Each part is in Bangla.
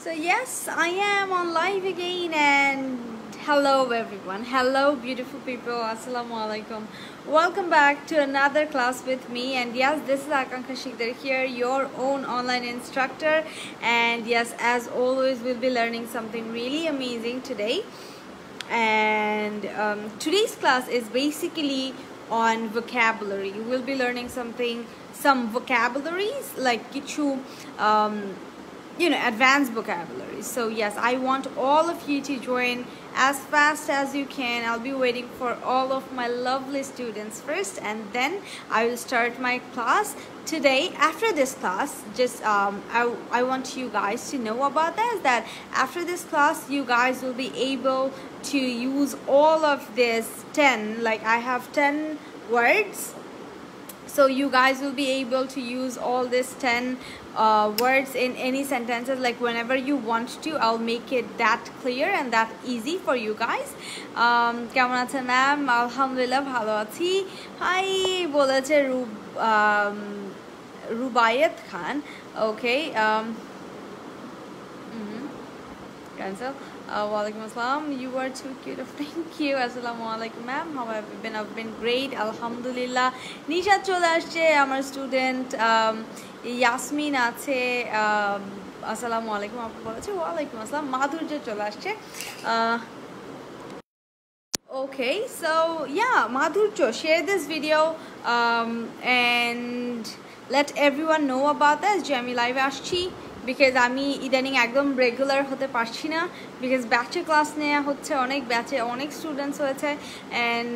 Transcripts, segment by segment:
So yes, I am on live again and hello everyone. Hello beautiful people. Assalamu alaikum. Welcome back to another class with me, and yes, this is Akanksha Shikdar here, your own online instructor, and yes, as always we'll be learning something really amazing today. And today's class is basically on vocabulary. We'll be learning some vocabularies like kichu advanced vocabulary. So yes, I want all of you to join as fast as you can. I'll be waiting for all of my lovely students first, and then I will start my class today. After this class, just I want you guys to know about that after this class you guys will be able to use all of this 10, like I have 10 words, so you guys will be able to use all this 10 words in any sentences, like whenever you want to. I'll make it that clear and that easy for you guys. কেমন আছেন ম্যাম? আলহামদুলিল্লাহ ভালো আছি। হাই বলেছে রুবায়েত খান। ওকে, cancel. Walaikum assalam. You are too cute. Thank you. Assalamu alaikum ma'am. How have you been? I've been great. Alhamdulillah. Nishat chole asche amar student. Yasmin আছে। আসসালামু আলাইকুম। আপু বলেছে ওয়ালাইকুম আসসালাম। মাধুর্য চলে আসছে। Okay, so yeah, Madhurjo, share this video and let everyone know about this. যে আমি লাইভে আসছি, বিকজ আমি ইদানিং একদম রেগুলার হতে পারছি না, বিকজ ব্যাচে ক্লাস নেওয়া হচ্ছে, অনেক ব্যাচে অনেক স্টুডেন্টস হয়েছে, অ্যান্ড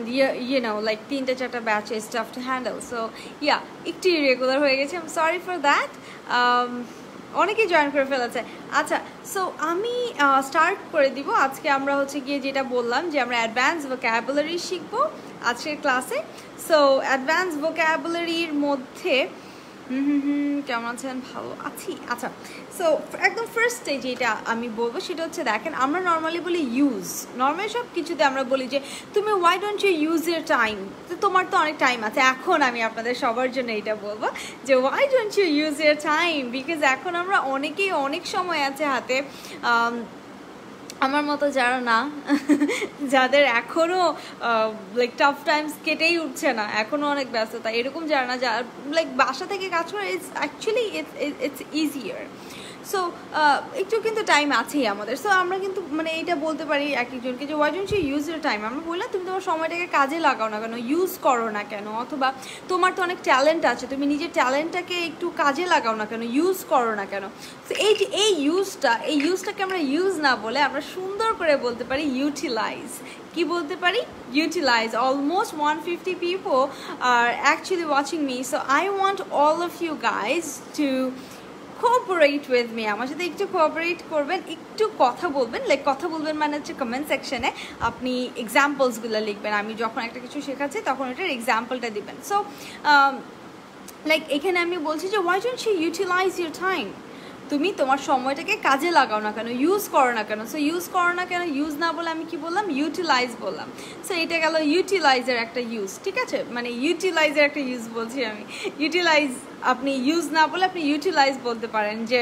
লাইক 3-4 ব্যাচে staff to handle. So yeah, একটু ইরেগুলার হয়ে গেছে। I am sorry for that. অনেকেই জয়েন করে ফেলেছে। আচ্ছা, সো আমি স্টার্ট করে দিব। আজকে আমরা হচ্ছে গিয়ে যেটা বললাম যে আমরা অ্যাডভান্স ভোক্যাবুলারি শিখবো আজকের ক্লাসে। সো অ্যাডভান্স ভোক্যাবুলারির মধ্যে কেমন আছেন? ভালো আছি। আচ্ছা, সো একদম ফার্স্টে যেটা আমি বলবো সেটা হচ্ছে, দেখেন আমরা নর্মালি বলি ইউজ, নর্মালি সব কিছুতে আমরা বলি যে তুমি why don't you use your time, তো তোমার তো অনেক টাইম আছে। এখন আমি আপনাদের সবার জন্য এটা বলবো যে why don't you use your time, because এখন আমরা অনেকেই অনেক সময় আছে হাতে, আমার মতো যারা না, যাদের এখনও লাইক টাফ টাইমস কেটেই উঠছে না, এখনও অনেক ব্যস্ততা, এরকম যারা না, যারা লাইক বাসা থেকে কাজ করে, it's actually it's easier. So একটু কিন্তু টাইম আছেই আমাদের। সো আমরা কিন্তু মানে এইটা বলতে পারি এক একজনকে যে why don't you use your time. আমরা বললাম তুমি তোমার সময়টাকে কাজে লাগাও না কেন, ইউজ করো না কেন, অথবা তোমার তো অনেক ট্যালেন্ট আছে, তুমি নিজের ট্যালেন্টটাকে একটু কাজে লাগাও না কেন, ইউজ করো না কেন। সো এই যে এই ইউজটাকে আমরা ইউজ না বলে আমরা সুন্দর করে বলতে পারি ইউটিলাইজ। কি বলতে পারি? Utilise. Almost 150 people are actually watching me, so I want all of you guys to cooperate with me. আমার সাথে একটু কোঅপারেট করবেন, একটু কথা বলবেন, লাইক কথা বলবেন মানে হচ্ছে কমেন্ট সেকশনে আপনি এক্সাম্পলসগুলো লিখবেন। আমি যখন একটা কিছু শেখাচ্ছি তখন এটার এক্সাম্পলটা দিবেন। সো লাইক এখানে আমি বলছি যে why don't you utilize your time, তুমি তোমার সময়টাকে কাজে লাগাও না কেন, ইউজ করো না কেন। সো ইউজ করো না কেন, ইউজ না বলে আমি কি বললাম? ইউটিলাইজ বললাম। সো এটা গেল ইউটিলাইজের একটা ইউজ, ঠিক আছে? মানে ইউটিলাইজের একটা ইউজ বলছি আমি। ইউটিলাইজ আপনি ইউজ না বলে আপনি ইউটিলাইজ বলতে পারেন যে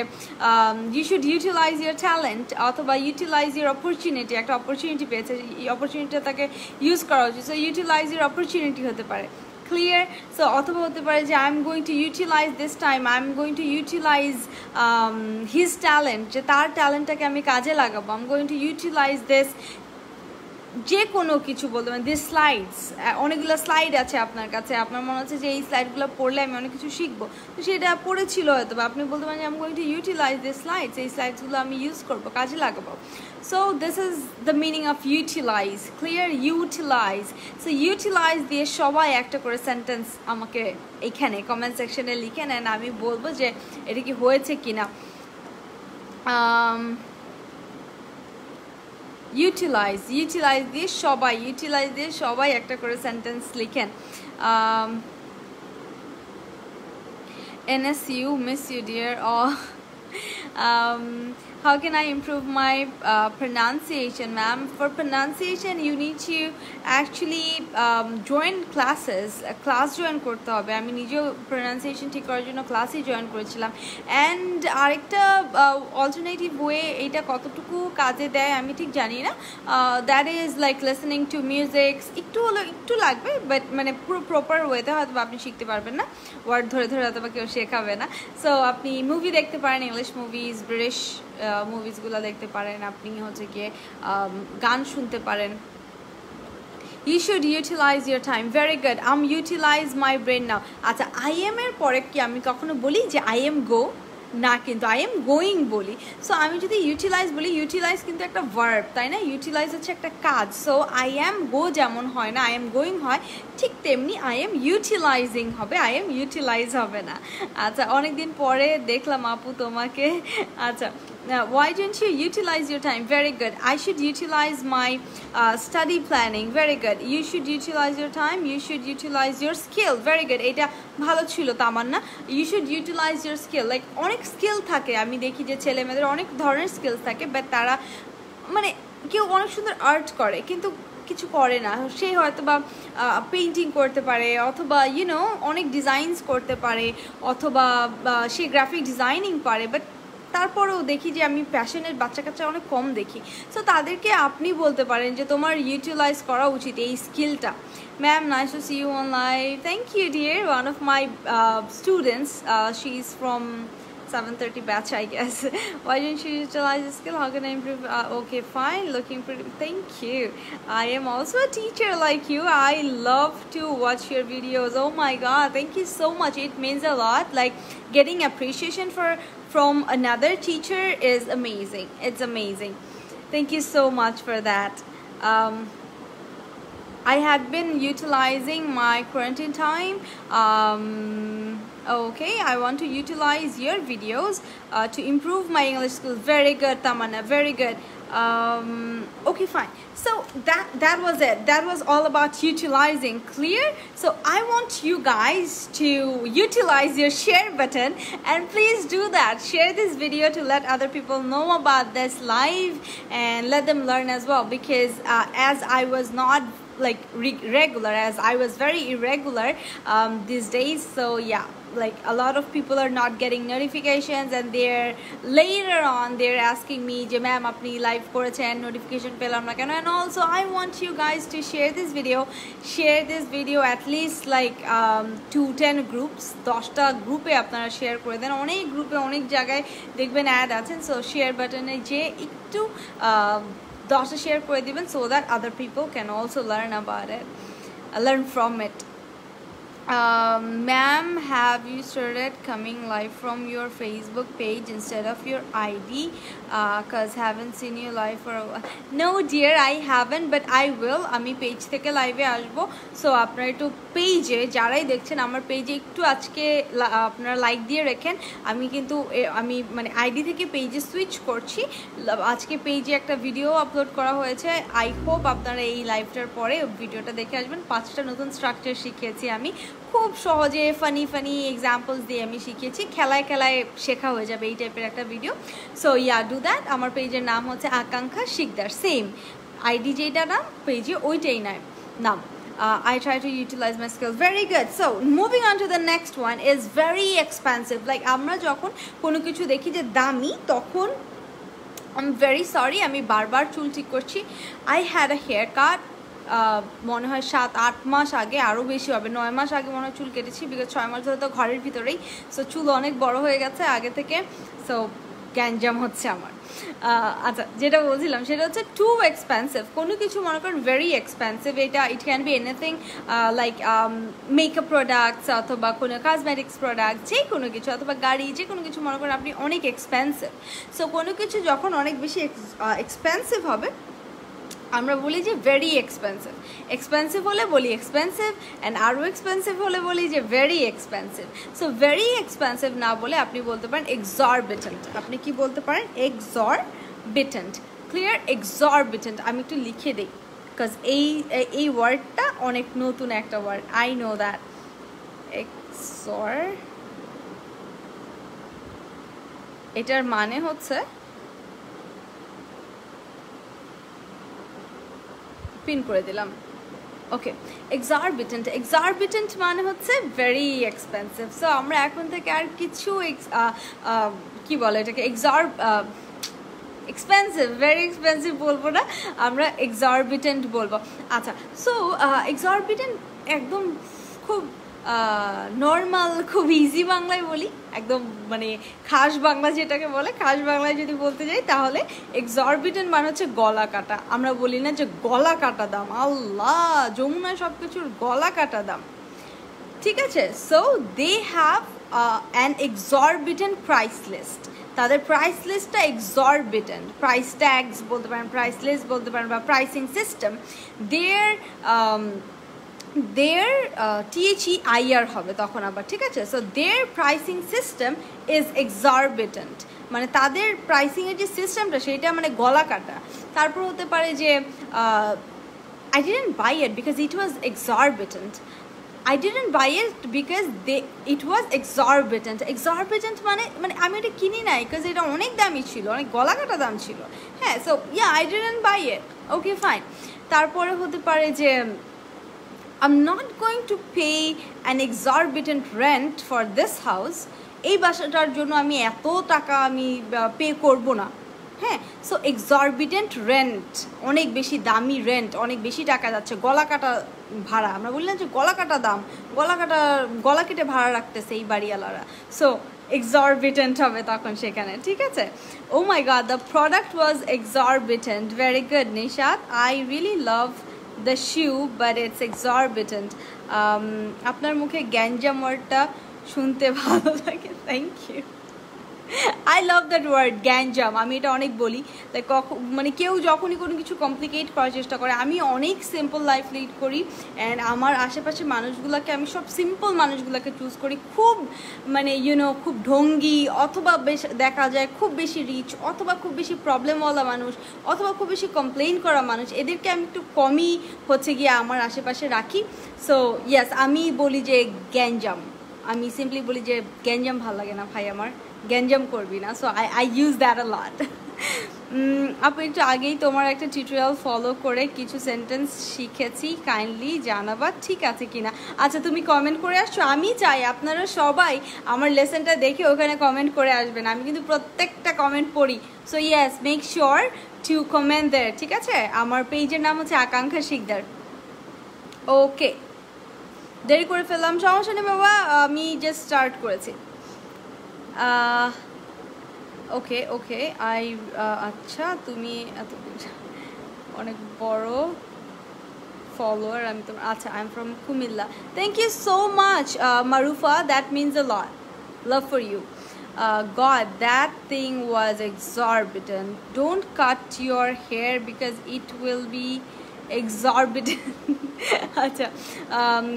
you should utilize your talent, অথবা ইউটিলাইজ ইউর অপরচুনিটি। একটা অপরচুনিটি পেয়েছে, এই অপরচুনিটিটা তাকে ইউজ করা উচিত। সো ইউটিলাইজ ইউর অপরচুনিটি হতে পারে, ক্লিয়ার? সো অথবা হতে পারে যে I am going to utilize this time, I am going to utilize his talent, যে তার ট্যালেন্টটাকে আমি কাজে লাগাবো। I am going to utilize this, যে কোনো কিছু বলতে পারেন। দিস স্লাইডস, অনেকগুলো স্লাইড আছে আপনার কাছে, আপনার মনে হচ্ছে যে এই স্লাইডগুলো পড়লে আমি অনেক কিছু শিখবো, তো সেটা পড়েছিল হয়তো, বা আপনি বলতে পারেন যে I am going to utilize this slides, এই স্লাইডসগুলো আমি ইউজ করবো, কাজে লাগাবো। So this is the meaning of utilize, clear? Utilize. So utilize দিয়ে সবাই একটা করে সেন্টেন্স আমাকে এখানে কমেন্ট সেকশনে লিখে নেন, আমি বলবো যে এটা কি হয়েছে কিনা। ইউটিলাইজ দিয়ে সবাই একটা করে সেন্টেন্স লিখেন। NSU, miss you dear. How can I improve my pronunciation, ma'am? For pronunciation, you need to actually join classes. Class join করতে হবে। আমি নিজেও pronunciation ঠিক করার জন্য ক্লাসই জয়েন করেছিলাম। অ্যান্ড আরেকটা অল্টারনেটিভ ওয়ে এটা কতটুকু কাজে দেয় আমি ঠিক জানি না। That is like listening to music. একটু হলো একটু লাগবে, বাট মানে পুরো প্রপার ওয়েতে হয়তো আপনি শিখতে পারবেন না, ওয়ার্ড ধরে ধরে হয়তো কেউ শেখাবে না। সো আপনি মুভি দেখতে পারেন, ইংলিশ মুভিজ, ব্রিটিশ মুভিজগুলো দেখতে পারেন, আপনি হচ্ছে গিয়ে গান শুনতে পারেন। You should utilize your time. Very good. Utilize my brain now. আচ্ছা, I am এর পরে কি আমি কখনো বলি যে I am go? না, কিন্তু I am going বলি। সো আমি যদি ইউটিলাইজ বলি, ইউটিলাইজ কিন্তু একটা ভার্ব, তাই না? ইউটিলাইজ হচ্ছে একটা কাজ। সো I am go যেমন হয় না, I am going হয়, ঠিক তেমনি I am utilizing হবে, I am utilize হবে না। আচ্ছা, অনেকদিন পরে দেখলাম আপু তোমাকে। আচ্ছা, why don't you utilize your time? Very good. I should utilize my study planning. Very good. You should utilize your time. You should utilize your skill. Very good. এটা ভালো ছিল তামান্না। You should utilize your skill. Like অনেক স্কিল থাকে, আমি দেখি যে ছেলে মেয়েদের অনেক ধরনের স্কিলস থাকে, বাট তারা মানে কেউ অনেক সুন্দর আর্ট করে কিন্তু কিছু করে না। সে হয়তো বা পেইন্টিং করতে পারে, অথবা ইউনো অনেক ডিজাইনস করতে পারে, অথবা সে গ্রাফিক ডিজাইনিং পারে, বাট তারপরেও দেখি যে আমি প্যাশনের বাচ্চা কাচ্চা অনেক কম দেখি। সো তাদেরকে আপনি বলতে পারেন যে তোমার ইউটিলাইজ করা উচিত এই স্কিলটা। Ma'am, nice to see you on live. Thank you dear. One of my students, she is from 7:30 batch, I guess. Why don't you utilize the skill? How can I improve? Okay, fine. Looking pretty. Thank you. I am also a teacher like you. I love to watch your videos. Oh my God. Thank you so much. It means a lot. Like getting appreciation from another teacher is amazing. It's amazing. Thank you so much for that. I had been utilizing my quarantine time. Okay, I want to utilize your videos to improve my English skills. Very good, Tamanna. Very good. Okay, fine. So that was it. That was all about utilizing. Clear? So I want you guys to utilize your share button, and please do that. Share this video to let other people know about this live and let them learn as well, because as I was not like regular, as I was very irregular these days, so yeah, like a lot of people are not getting notifications, and they're later on they're asking me je ma'am apni live korechen notification pelam na keno. And also I want you guys to share this video at least like to 10 groups, 10টা গ্রুপে আপনারা শেয়ার করে দেন। অনেক গ্রুপে অনেক জায়গায় দেখবেন অ্যাড আছেন, সো শেয়ার বাটনে যে একটু 10টা শেয়ার করে দিবেন, so that other people can also learn about it, learn from it. Ma'am, have you started coming live from your Facebook page instead of your ID? Cause haven't seen you live for a while. No dear, I haven't, but I will. আমি পেজ থেকে লাইভে আসবো, সো আপনারা একটু পেজে যারাই দেখছেন আমার পেজে একটু আজকে আপনারা লাইক দিয়ে রাখেন। আমি কিন্তু আমি মানে আইডি থেকে পেজে সুইচ করছি। আজকে পেজে একটা ভিডিও আপলোড করা হয়েছে, আই হোপ আপনারা এই লাইভটার পরে ভিডিওটা দেখে আসবেন। 5টা নতুন স্ট্রাকচার শিখিয়েছি আমি, খুব সহজে ফানি এক্সাম্পলস দিয়ে আমি শিখিয়েছি, খেলায় খেলায় শেখা হয়ে যাবে এই টাইপের একটা video. So yeah, do that. আমার পেজের নাম হচ্ছে আকাঙ্ক্ষা শিকদার, সেম আইডি যেটা নাম পেজে ওইটাই নাম। I try to utilize my skills. Very good. So moving on to the next one is very expensive. Like আমরা যখন কোনো কিছু দেখি যে দামি, তখন I'm very sorry, আমি বারবার চুল ঠিক করছি। I had a haircut মনে হয় 7-8 মাস আগে, আরও বেশি হবে, 9 মাস আগে মনে হয় চুল কেটেছি, বিকজ 6 মাস ধরে তো ঘরের ভিতরেই, সো চুল অনেক বড় হয়ে গেছে আগে থেকে, সো গ্যাঞ্জাম হচ্ছে আমার। আচ্ছা, যেটা বলছিলাম সেটা হচ্ছে টু এক্সপেন্সিভ। কোনো কিছু মনে করেন ভেরি এক্সপেন্সিভ, এটা it can be anything like makeup products অথবা কোনো কসমেটিক্স প্রোডাক্ট, যে কোনো কিছু, অথবা গাড়ি, যে কোনো কিছু মনে করেন আপনি অনেক এক্সপেন্সিভ। সো কোনো কিছু যখন অনেক বেশি এক্সপেন্সিভ হবে আমরা বলি যে ভেরি এক্সপেন্সিভ। এক্সপেন্সিভ হলে বলি এক্সপেন্সিভ, অ্যান্ড আরও এক্সপেন্সিভ হলে বলি যে very expensive. So very expensive না বলে আপনি বলতে পারেন এক্সরবিটেন্ট। আপনি কি বলতে পারেন? এক্সরবিটেন্ট। ক্লিয়ার? এক্সরবিটেন্ট। আমি একটু লিখে দিই, বিকজ এই ওয়ার্ডটা অনেক নতুন একটা ওয়ার্ড, আই নো দ্যাট। এটার মানে হচ্ছে পিন করে দিলাম। ওকে, এক্সরবিটেন্ট মানে হচ্ছে ভেরি এক্সপেন্সিভ। সো আমরা এখন থেকে আর কিছু কি বলে এটাকে এক্সপেন্সিভ, ভেরি এক্সপেন্সিভ বলবো না, আমরা এক্সরবিটেন্ট বলবো। আচ্ছা, সো এক্সরবিটেন্ট একদম খুব নর্মাল, খুব ইজি বাংলায় বলি, একদম মানে খাস বাংলা যেটাকে বলে, খাস বাংলায় যদি বলতে যাই তাহলে এক্সরবিটেন্ট মানে হচ্ছে গলা কাটা। আমরা বলি না যে গলা কাটা দাম, আল্লাহ যমুনায় সব কিছুর গলা কাটা দাম, ঠিক আছে? So they have an exorbitant price list. তাদের প্রাইস লিস্টটা এক্সরবিটেন্ট, প্রাইস ট্যাগস বলতে পারেন, প্রাইস লিস্ট বলতে পারেন, বা প্রাইসিং সিস্টেম, their THEIR হবে তখন আবার, ঠিক আছে? So their pricing system is exorbitant, মানে তাদের প্রাইসিংয়ের যে সিস্টেমটা সেটা মানে গলা কাটা। তারপর হতে পারে যে I didn't buy it because it was exorbitant. I didn't buy it because it was exorbitant. Exorbitant মানে আমি এটা কিনি নাই because এটা অনেক দামি ছিল, অনেক গলা কাটা দাম ছিল। হ্যাঁ, so I didn't buy it. Okay, fine. তারপরে হতে পারে যে I'm not going to pay an exorbitant rent for this house. এই বাসাটার জন্য আমি এত টাকা আমি পে করব না। হ্যাঁ, সো এক্সরবিটেন্ট রেন্ট, অনেক বেশি দামি রেন্ট, অনেক বেশি টাকা যাচ্ছে, গলা কাটা ভাড়া। আমরা বললাম যে গলা কাটা দাম, গলা কেটে ভাড়া রাখতেছে এই বাড়িওয়ালারা। সো exorbitant হবে তখন সেখানে, ঠিক আছে? Oh my god, the product was exorbitant. Very good, Nishat. I really love the shoe, but it's exorbitant. আপনার মুখে গ্যাঞ্জাম ওয়ার্ডটা শুনতে ভালো লাগে, thank you. I love that word, গ্যাঞ্জাম। আমি এটা অনেক বলি, লাইক মানে কেউ যখনই কোনো কিছু কমপ্লিকেট করার চেষ্টা করে, আমি অনেক সিম্পল লাইফ লিড করি অ্যান্ড আমার আশেপাশে মানুষগুলোকে আমি সব সিম্পল মানুষগুলোকে চুজ করি। খুব মানে খুব ঢঙ্গি অথবা বেশ দেখা যায় খুব বেশি রিচ অথবা খুব বেশি প্রবলেমওয়ালা মানুষ অথবা খুব বেশি কমপ্লেইন করা মানুষ, এদেরকে আমি একটু কমই হচ্ছে গিয়ে আমার আশেপাশে রাখি। সো ইয়েস, আমি বলি যে গ্যাঞ্জাম, আমি সিম্পলি বলি যে গ্যাঞ্জাম ভালো লাগে না ভাই, আমার গ্যাঞ্জাম করবি না। So I use that a lot. আপু একটু আগেই তোমার একটা টিউটোরিয়াল ফলো করে কিছু সেন্টেন্স শিখেছি, কাইন্ডলি জানাবা ঠিক আছে কিনা। আচ্ছা, তুমি কমেন্ট করে আসছো, আমি চাই আপনারা সবাই আমার লেসনটা দেখে ওখানে কমেন্ট করে আসবেন, আমি কিন্তু প্রত্যেকটা কমেন্ট পড়ি। So yes, make sure to comment there, ঠিক আছে? আমার পেজের নাম হচ্ছে আকাঙ্ক্ষা শিকদার। ওকে, দেরি করে ফেললাম, সমস্যা নেই বাবা, আমি জাস্ট স্টার্ট করেছি। ওকে ওকে, আচ্ছা তুমি এত অনেক বড় ফলোয়ার আমি তোমার। আচ্ছা, I am from Comilla, thank you so much Marufa, that means a lot, love for you. God, that thing was exorbitant. Don't cut your hair because it will be exorbitant. Acha,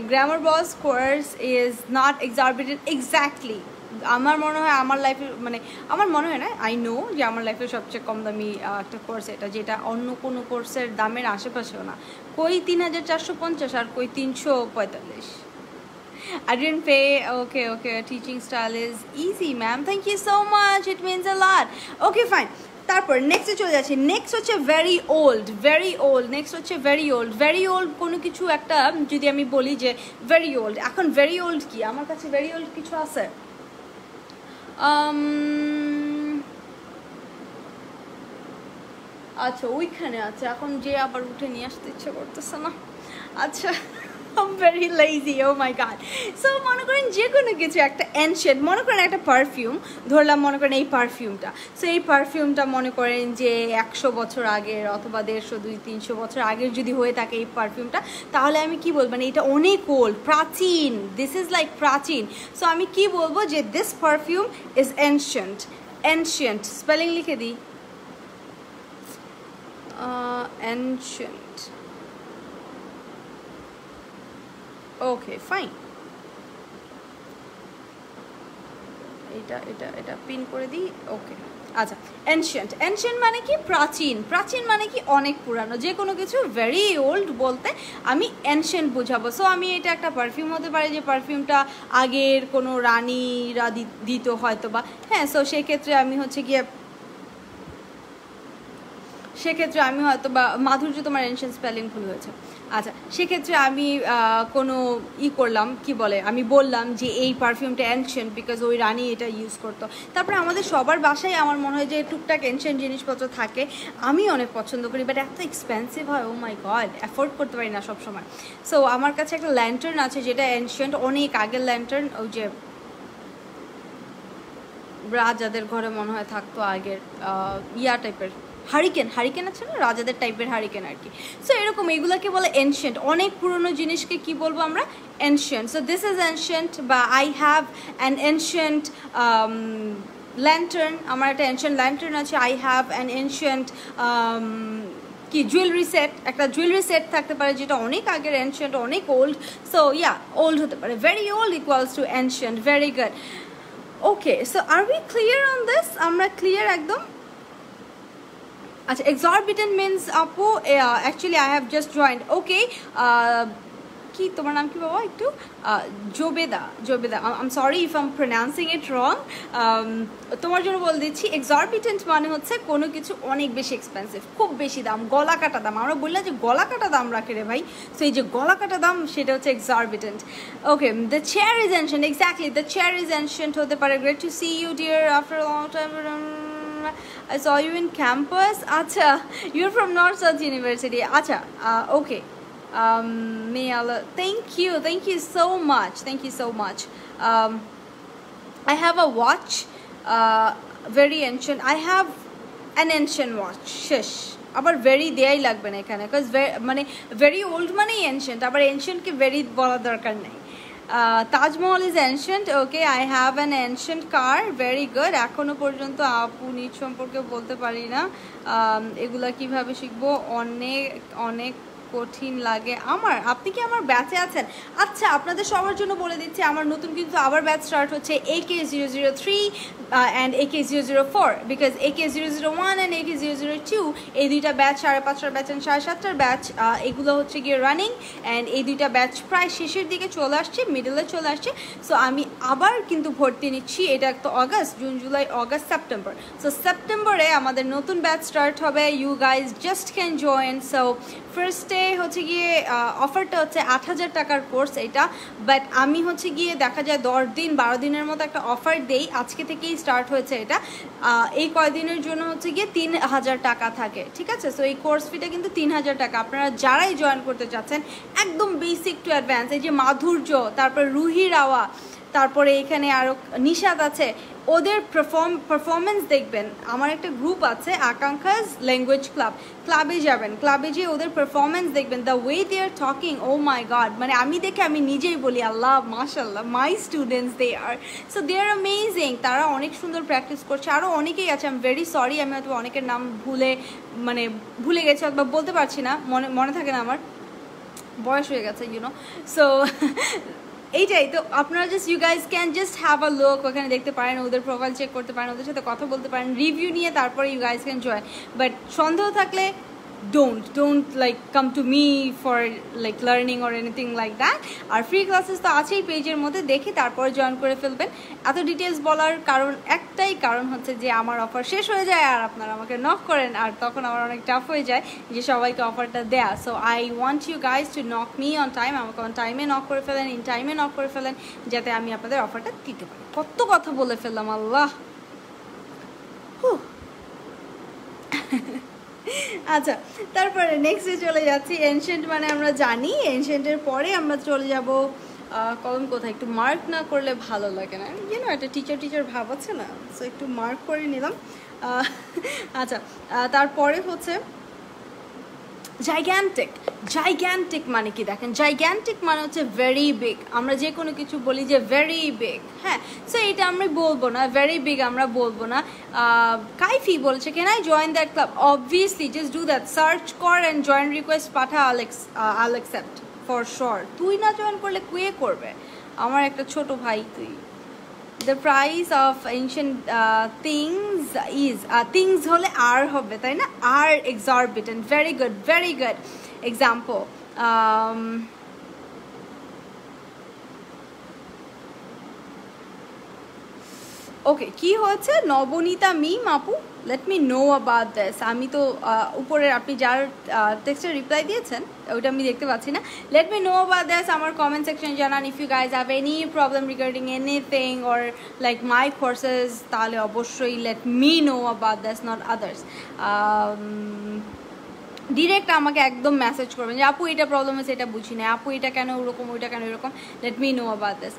grammar boss course is not exorbitant exactly. আমার মনে হয় আমার লাইফে মানে আমার মনে হয় না, আই নো যে আমার লাইফে সবচেয়ে কম দামি একটা কোর্স এটা, যেটা অন্য কোনো কোর্সের দামের আশেপাশেও না। কই 3450 আর কই 345। I didn't pay. Okay, okay. Teaching style is easy, ma'am. Thank you so much. It means a lot. Okay, fine. তারপর নেক্সটে চলে যাচ্ছে। নেক্সট হচ্ছে very old, very old. Next হচ্ছে ভেরি ওল্ড। ভেরি ওল্ড কোনো কিছু একটা যদি আমি বলি যে ভেরি ওল্ড, এখন ভেরি ওল্ড কি, আমার কাছে ভেরি ওল্ড কিছু আছে? আচ্ছা, ওইখানে আছে, এখন যে আবার উঠে নিয়ে আসতে ইচ্ছে করতেছে না। আচ্ছা, I'm very lazy, oh my god. So মনে করেন যে কোনো কিছু একটা এনশিয়েন্ট, মনে করেন একটা পারফিউম ধরলাম, মনে করেন এই পারফিউমটা, সো এই পারফিউমটা মনে করেন যে 100 বছর আগের অথবা 150, 200-300 বছর আগের যদি হয়ে থাকে এই পারফিউমটা, তাহলে আমি কি বলবো, মানে এটা অনেক ওল্ড, প্রাচীন, দিস ইজ লাইক প্রাচীন। সো আমি কি বলবো যে this perfume is ancient. Ancient spelling লিখে দিই, এনশিয়েন্ট। ওকে, ফাইন, এটা এটা এটা পিন করে দিই। ওকে, আচ্ছা, এনশিয়েন্ট। এনশিয়েন্ট মানে কি, প্রাচীন। প্রাচীন মানে কি অনেক পুরানো, যে কোনো কিছু ভেরি ওল্ড বলতে আমি এনশিয়েন্ট বোঝাবো। সো আমি এটা একটা পারফিউম হতে পারে যে পারফিউমটা আগের কোনো রানীরা দিত হয়তো বা, হ্যাঁ। সো সেই ক্ষেত্রে আমি হচ্ছে গিয়ে সেক্ষেত্রে আমি হয়তো বা মাধুর্য তোমার এনশিয়েন্ট স্পেলিং ভুল হয়েছে। আচ্ছা, সেক্ষেত্রে আমি কোনো করলাম, কি বলে, আমি বললাম যে এই পারফিউমটা এনশিয়েন্ট বিকজ ওই রানী এটা ইউজ করতো। তারপরে আমাদের সবার বাসায় আমার মনে হয় যে টুকটাক এনশিয়েন্ট জিনিসপত্র থাকে, আমি অনেক পছন্দ করি, বাট এত এক্সপেন্সিভ হয়, ও মাই গড, অ্যাফোর্ড করতে পারি না সবসময়। সো আমার কাছে একটা ল্যান্টার্ন আছে যেটা এনশিয়েন্ট, অনেক আগের ল্যান্টার্ন, ওই যে রাজাদের ঘরে মনে হয় থাকতো আগের টাইপের হারিকেন আছে না, রাজাদের টাইপের হারিকেন আর কি। সো এরকম এগুলোকে বলে এনশিয়েন্ট। অনেক পুরনো জিনিসকে কি বলবো আমরা? Ancient. So this is ancient, বা I have an ancient lantern, আমার একটা এনশিয়েন্ট ল্যান্টার্ন আছে। আই হ্যাভ অ্যান এনশিয়েন্ট কি জুয়েলারি সেট, একটা জুয়েলারি সেট থাকতে পারে যেটা অনেক আগের, এনশিয়েন্ট, অনেক ওল্ড। সো ওল্ড হতে পারে, very old equals to ancient, very good. Okay, so are we clear on this? আমরা ক্লিয়ার একদম? আচ্ছা, exorbitant means আপু actually I have just joined. Okay, কি তোমার নাম কি বাবা? একটু Jobeda. I'm sorry if I'm pronouncing it wrong. তোমার জন্য বলে দিচ্ছি, exorbitant মানে হচ্ছে কোনো কিছু অনেক বেশি এক্সপেন্সিভ, খুব বেশি দাম, গলা কাটা দাম। আমরা বললাম যে গলা কাটা দাম রাখে রে ভাই, সো এই যে গলা কাটা দাম, সেটা হচ্ছে exorbitant. Okay, the chair is ancient. Exactly, the chair is ancient হতে পারে। Great to see you dear after a long time. I saw you in campus. Acha, you're from North South University. Acha, okay. May Allah, thank you so much. I have a watch, very ancient. I have an ancient watch. Shush. আবার ভেরি দেয়াই লাগবে না এখানে, বিকজ মানে ভেরি ওল্ড মানেই এনশিয়েন্ট, আবার এনশিয়েন্টকে ভেরি বলার দরকার নেই। Taj Mahal is ancient. Okay, I have an ancient car, very good. এখনো পর্যন্ত আপু নিজ সম্পর্কে বলতে পারি না, এগুলা কিভাবে শিখবো, অনেক কঠিন লাগে আমার। আপনি কি আমার ব্যাচে আছেন? আচ্ছা, আপনাদের সবার জন্য বলে দিচ্ছি, আমার নতুন কিন্তু আবার ব্যাচ স্টার্ট হচ্ছে AK003 and AK004, because AK001 and AK002 এই দুইটা ব্যাচ, 5:30টার ব্যাচ অ্যান্ড 7:30টার ব্যাচ, এগুলো হচ্ছে গিয়ে রানিং, অ্যান্ড এই দুইটা ব্যাচ প্রায় শেষের দিকে চলে আসছে, মিডলে চলে আসছে। সো আমি আবার কিন্তু ভর্তি নিচ্ছি, এটা তো August, June, July, August, September. So সেপ্টেম্বরে আমাদের নতুন ব্যাচ স্টার্ট হবে, you guys just can join. So ফার্স্টে হচ্ছে গিয়ে অফারটা হচ্ছে 8,000 টাকার কোর্স এটা, বাট আমি হচ্ছে গিয়ে দেখা যায় 10 দিন 12 দিনের মতো একটা অফার দেই, আজকে থেকেই স্টার্ট হয়েছে এটা। এই কয়দিনের জন্য হচ্ছে গিয়ে 3,000 টাকা থাকে, ঠিক আছে? সো এই কোর্স ফিটা কিন্তু 3,000 টাকা। আপনারা যারাই জয়েন করতে চাচ্ছেন, একদম বেসিক টু অ্যাডভান্স, এই যে মাধুর্য, তারপর রুহি রাওয়া, তারপরে এখানে আরও নিশাদ আছে, ওদের পারফরমেন্স দেখবেন। আমার একটা গ্রুপ আছে, আকাঙ্ক্ষাস ল্যাঙ্গুয়েজ ক্লাবে যাবেন, ক্লাবে যেয়ে ওদের পারফরমেন্স দেখবেন, the way they are talking, oh my god, মানে আমি দেখে আমি নিজেই বলি আল্লাহ মাশাল্লাহ, my students they are, so they are amazing. তারা অনেক সুন্দর প্র্যাকটিস করছে, আরও অনেকেই আছে। আই এম ভেরি সরি, আমি হয়তো অনেকের নাম ভুলে গেছি অথবা বলতে পারছি না, মনে থাকে না, আমার বয়স হয়ে গেছে, ইউনো। সো এইটাই তো, আপনারা just you guys can just have a look, ওখানে দেখতে পারেন, ওদের প্রোফাইল চেক করতে পারেন, ওদের সাথে কথা বলতে পারেন, রিভিউ নিয়ে তারপরে you guys can join. But সন্দেহ থাকলে don't like come to me for like learning or anything like that. আর ফ্রি ক্লাসেস তো আছেই পেজের মধ্যে, দেখে তারপর জয়েন করে ফেলবেন। এত ডিটেলস বলার একটাই কারণ হচ্ছে যে আমার অফার শেষ হয়ে যায় আর আপনারা আমাকে নক করেন, আর তখন আমার অনেক টাফ হয়ে যায় যে সবাইকে অফারটা দেয়া। So I want you guys to knock me on time, আমাকে অন টাইমে নক করে ফেলেন, ইন টাইমে নক করে ফেলেন, যাতে আমি আপনাদের অফারটা দিতে পারি। কত কথা বলে ফেললাম, আল্লাহ। আচ্ছা, তারপরে নেক্সটে চলে যাচ্ছি। এনশিয়েন্ট মানে আমরা জানি, এনশিয়েন্টের পরে আমরা চলে যাব কলম কোথায়, একটু মার্ক না করলে ভালো লাগে না, একটা টিচার ভাব আছে না, সো একটু মার্ক করে নিলাম। আচ্ছা, তারপরে হচ্ছে জাইগ্যান্টিক মানে কি দেখেন, জাইগ্যান্টিক মানে হচ্ছে ভেরি বিগ। আমরা যে কোনো কিছু বলি যে ভেরি বিগ, হ্যাঁ, সো এটা আমরা বলবো না, ভেরি বিগ আমরা বলবো না। কাইফি বলছে can I join that club? Obviously, just do that, search কর অ্যান্ড জয়েন রিকোয়েস্ট পাঠা, আল অ্যাকসেপ্ট ফর শিওর। তুই না জয়েন করলে কে করবে? আমার একটা ছোট ভাই তুই। The price of ancient things is things হলে আর হবে, তাই না? আর exorbitant, very good example. ওকে, কি হচ্ছে নবনীতা মিম আপু, late me know about this. আমি তো উপরে আপনি যার টেক্সটের রিপ্লাই দিয়েছেন ওইটা আমি দেখতে পাচ্ছি না। Let me know about this, আমার কমেন্ট সেকশন জানান। If you guys have any problem regarding anything or like my courses, তাহলে অবশ্যই let me know about this, not others. Direct আমাকে একদম মেসেজ করবেন যে আপু এটা প্রবলেম হয়েছে, এটা বুঝি না, আপু এটা কেন ওরকম, ওইটা কেন এরকম, let me know about this.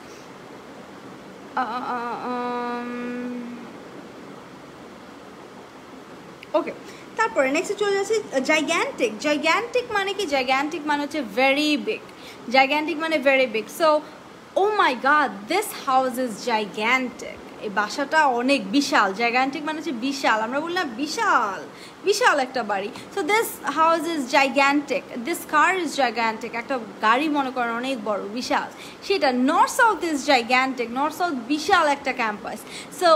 Okay, তারপরে নেক্সটে চলে যাচ্ছি জাইগ্যান্টিক। জাইগ্যান্টিক মানে কি? জাইগ্যান্টিক মানে হচ্ছে ভেরি বিগ। জাইগ্যান্টিক মানে very big. So oh my god, this house is gigantic. এই বাসাটা অনেক বিশাল। জাইগ্যান্টিক মানে হচ্ছে বিশাল। আমরা বললাম বিশাল, বিশাল একটা বাড়ি। So this house is gigantic, this car is gigantic. একটা গাড়ি মনে করেন অনেক বড়, বিশাল, সেটা। North south is gigantic, north south বিশাল একটা campus. So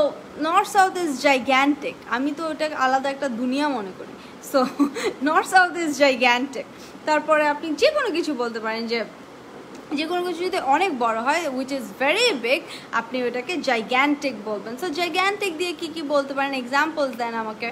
north south is gigantic, আমি তো ওটা আলাদা একটা দুনিয়া মনে করি। So north south is gigantic. তারপরে আপনি যে কোনো কিছু বলতে পারেন, যে কোনো কিছু যদি অনেক বড় হয়, উইচ ইজ ভেরি বিগ, আপনি ওটাকে জাইগ্যান্টিক বলবেন। সো জাইগ্যান্টিক দিয়ে কি কি বলতে পারেন, এক্সাম্পলস দেন আমাকে।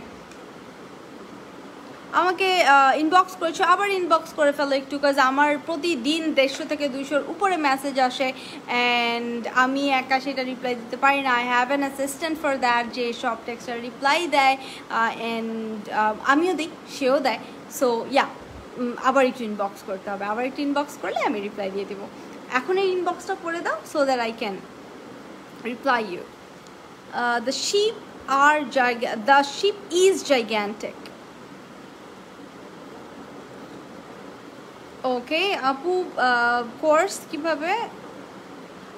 ইনবক্স করেছো, আবার ইনবক্স করে ফেলো একটু, কাজ আমার প্রতিদিন 150 থেকে 200-র উপরে মেসেজ আসে অ্যান্ড আমি একা সেটা রিপ্লাই দিতে পারি না। I have an assistant for that, যে সব টেক্সটের রিপ্লাই দেয় অ্যান্ড আমিও দিই, সেও দেয়। সো ইয়া, আবার একটু ইনবক্স করতে হবে, আবার একটু ইনবক্স করলে আমি রিপ্লাই দিয়ে দেবো। এখন এই ইনবক্সটা পড়ে দাও, so that I can reply you. The ship is gigantic. Okay আপু, কোর্স কিভাবে?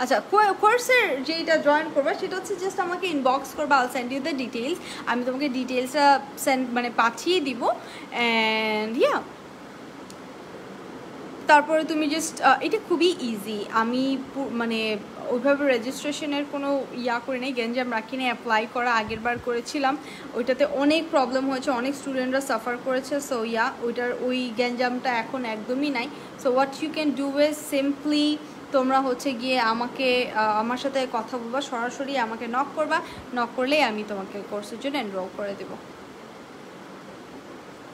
আচ্ছা, কোর্সের যেটা জয়েন করবা সেটা হচ্ছে জাস্ট আমাকে ইনবক্স করবা, আল সেন্ড ইউ দ্য ডিটেলস। আমি তোমাকে ডিটেলসটা মানে পাঠিয়ে দিব অ্যান্ড ইয়া, তারপরে তুমি জাস্ট এটা খুবই ইজি। আমি মানে ওইভাবে রেজিস্ট্রেশনের কোনো করি নাই, গ্যাঞ্জাম রাখি নাই। অ্যাপ্লাই করা আগের বার করেছিলাম, ওইটাতে অনেক প্রবলেম হয়েছে, অনেক স্টুডেন্টরা সাফার করেছে। সো ওই গ্যাঞ্জামটা এখন একদমই নাই। So what you can do is simply, তোমরা হচ্ছে গিয়ে আমার সাথে কথা বলবা, সরাসরি আমাকে নক করবা, নক করলেই আমি তোমাকে কোর্সের জন্য এনরোল করে দেবো।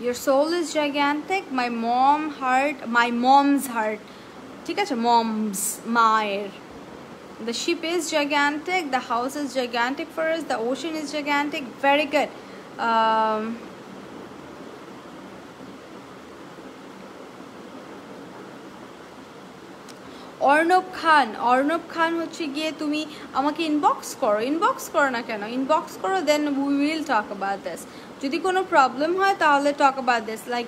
Your soul is gigantic, my mom's heart, ঠিক আছে, mom's, মায়ের। The ship is gigantic, the house is gigantic for us, the ocean is gigantic, very good. Arnab খান হচ্ছে গিয়ে তুমি আমাকে ইনবক্স করো না কেন, ইনবক্স করো, then we will talk about this. যদি কোনো প্রবলেম হয় তাহলে টক অ্যাবাউট দিস। লাইক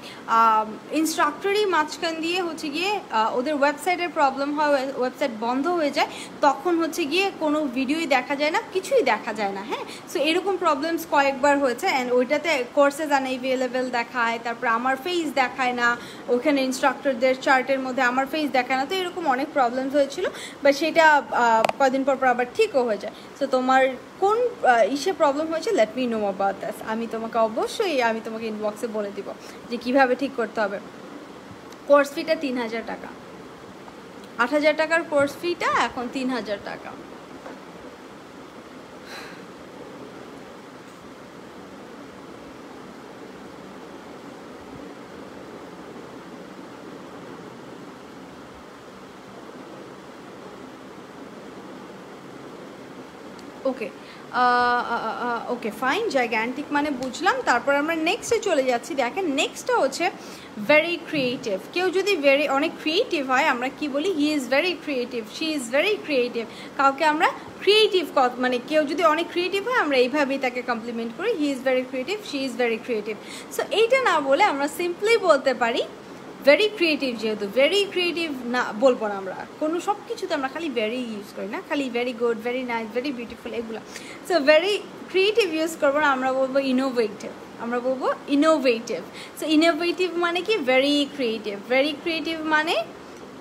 ইনস্ট্রাক্টরই মাঝখান দিয়ে হচ্ছে গিয়ে ওদের ওয়েবসাইটের প্রবলেম হয়, ওয়েবসাইট বন্ধ হয়ে যায়, তখন হচ্ছে গিয়ে কোনো ভিডিওই দেখা যায় না, কিছুই দেখা যায় না। হ্যাঁ, সো এরকম প্রবলেমস কয়েকবার হয়েছে অ্যান্ড ওইটাতে কোর্সেস আনএভেলেবেল দেখায়, তারপর আমার ফেস দেখায় না, ওখানে ইনস্ট্রাক্টরদের চার্টের মধ্যে আমার ফেস দেখায় না। তো এরকম অনেক প্রবলেমস হয়েছিল, বাট সেটা কদিন পর আবার ঠিকও হয়ে যায়। সো তোমার কোন প্রবলেম হয়েছে, late me know about that. আমি তোমাকে ইনবক্সে বলে দিব যে কিভাবে ঠিক করতে হবে। কোর্স ফিটা 3000 টাকা, 8000 টাকার কোর্স ফিটা এখন 3000 টাকা। ওকে ওকে ফাইন, জাইগ্যান্টিক মানে বুঝলাম। তারপর আমরা নেক্সটে চলে যাচ্ছি। দেখেন নেক্সটটা হচ্ছে ভেরি ক্রিয়েটিভ। কেউ যদি অনেক ক্রিয়েটিভ হয়, আমরা কি বলি, he is very creative, she is very creative. কাউকে আমরা ক্রিয়েটিভ, মানে কেউ যদি অনেক ক্রিয়েটিভ হয় আমরা এইভাবেই তাকে কমপ্লিমেন্ট করি, he is very creative, she is very creative. So এইটা না বলে আমরা সিম্পলি বলতে পারি ভেরি ক্রিয়েটিভ। যেহেতু ভেরি ক্রিয়েটিভ না বলবো না, আমরা কোনো সব কিছুতে আমরা খালি ভেরি ইউজ করি না, খালি very good, very nice, very beautiful এগুলো। সো ভেরি ক্রিয়েটিভ ইউজ করবো না, আমরা বলবো ইনোভেটিভ, সো ইনোভেটিভ মানে কি, ভেরি ক্রিয়েটিভ মানে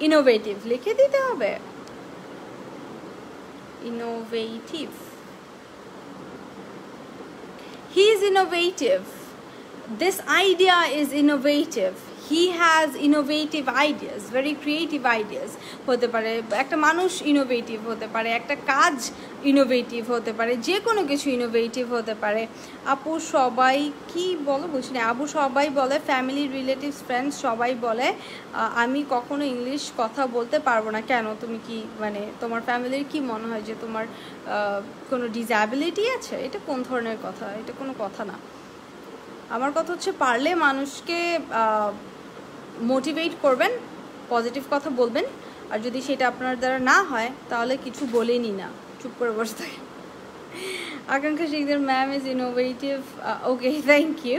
ইনোভেটিভ, লিখে দিতে হবে innovative. He is innovative, this idea is innovative, he has innovative ideas, very creative ideas হতে পারে, একটা মানুষ ইনোভেটিভ হতে পারে, একটা কাজ ইনোভেটিভ হতে পারে, যে কোনো কিছু ইনোভেটিভ হতে পারে। আপু সবাই কি বলো বুঝি না, আপু সবাই বলে, ফ্যামিলি রিলেটিভস ফ্রেন্ডস সবাই বলে আমি কখনো ইংলিশ কথা বলতে পারবো না। কেন, তুমি কি মানে তোমার ফ্যামিলির কি মনে হয় যে তোমার কোনো ডিসএবিলিটি আছে? এটা কোন ধরনের কথা? এটা কোনো কথা না। আমার কথা হচ্ছে পারলে মানুষকে মোটিভেট করবেন, পজিটিভ কথা বলবেন, আর যদি সেটা আপনার দ্বারা না হয় তাহলে কিছু বলেনি না, চুপ করে বসে থাকে। Akanksha Sikder ma'am is innovative. Okay, thank you.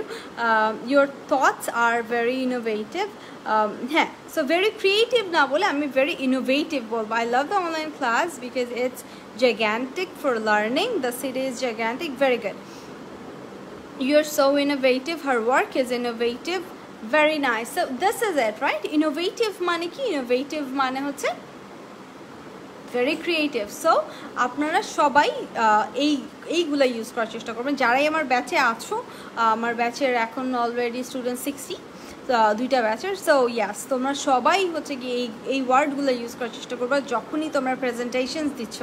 Your thoughts are very innovative. হ্যাঁ, সো ভেরি ক্রিয়েটিভ না বলে আমি ভেরি ইনোভেটিভ বলবো। I love the online class because it's gigantic for learning. The city is gigantic. Very good. You're so innovative. Her work is innovative. Very nice. So this is it, right? Innovative মানে কি? Innovative মানে হচ্ছে very creative. So আপনারা সবাই এইগুলা ইউজ করার চেষ্টা করবেন। যারাই আমার ব্যাচে আছো, আমার ব্যাচের এখন অলরেডি স্টুডেন্ট 60, দুইটা ব্যাচের। সো ইয়াস, তোমরা সবাই হচ্ছে কি এই ওয়ার্ডগুলো ইউজ করার চেষ্টা করবে যখনই তোমরা প্রেজেন্টেশনস দিচ্ছ।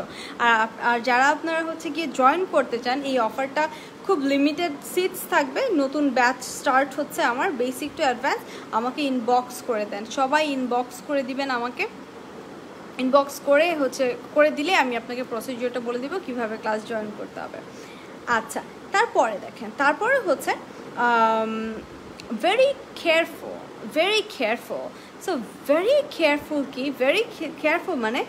আর যারা আপনারা হচ্ছে গিয়ে জয়েন করতে চান, এই অফারটা খুব লিমিটেড সিটস থাকবে। নতুন ব্যাচ স্টার্ট হচ্ছে আমার, বেসিক টু অ্যাডভান্স। আমাকে ইনবক্স করে দেন, সবাই ইনবক্স করে দিবেন আমাকে। ইনবক্স করে দিলে আমি আপনাকে প্রসিডিওরটা বলে দিব কীভাবে ক্লাস জয়েন করতে হবে। আচ্ছা, তারপরে দেখেন, তারপরে হচ্ছে very careful. So very careful কি? very careful মানে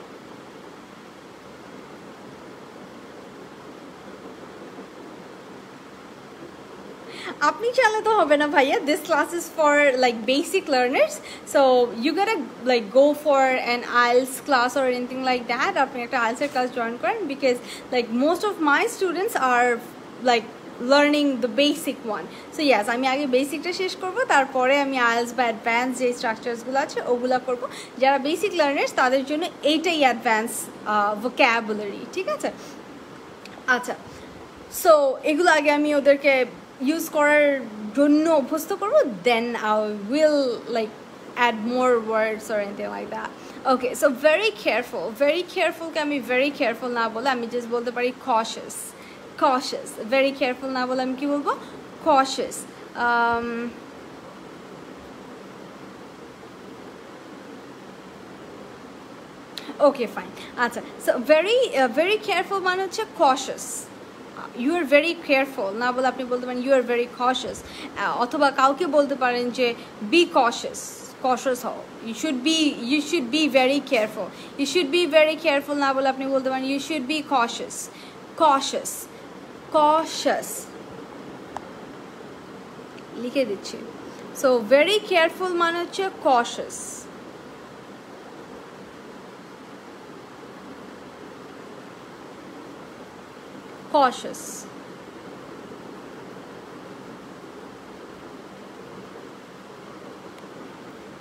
আপনি চালাতে হবে না ভাইয়া, this class is for like basic learners, so you gotta like go for an IELTS class or anything like that. আপনি একটা IELTS এর ক্লাস জয়েন করেন because like most of my students are like learning the basic one. So yes, আমি আগে বেসিকটা শেষ করব, তারপরে আমি IELTS বা অ্যাডভান্স যে স্ট্রাকচারসগুলো আছে ওগুলো করব। যারা বেসিক লার্নার্স তাদের জন্য এইটাই অ্যাডভান্স ভোক্যাবুলারি, ঠিক আছে? আচ্ছা, সো এগুলো আগে আমি ওদেরকে ইউজ করার জন্য অভ্যস্ত করবো, then I will like add more words or anything like that. Okay, so very কেয়ারফুলকে আমি ভেরি কেয়ারফুল না বলে আমি জাস্ট বলতে পারি cautious. Very careful না বলে আমি কি বলবো? cautious. ওকে, ফাইন। আচ্ছা, সো very careful মানে হচ্ছে cautious. You are very careful না বলে আপনি বলতে পারেন you are very cautious, অথবা কাউকে বলতে পারেন যে be cautious হও। You should be very careful না বলে আপনি বলতে পারেন you should be cautious. লিখে দিচ্ছি। সো very careful মানে হচ্ছে cautious.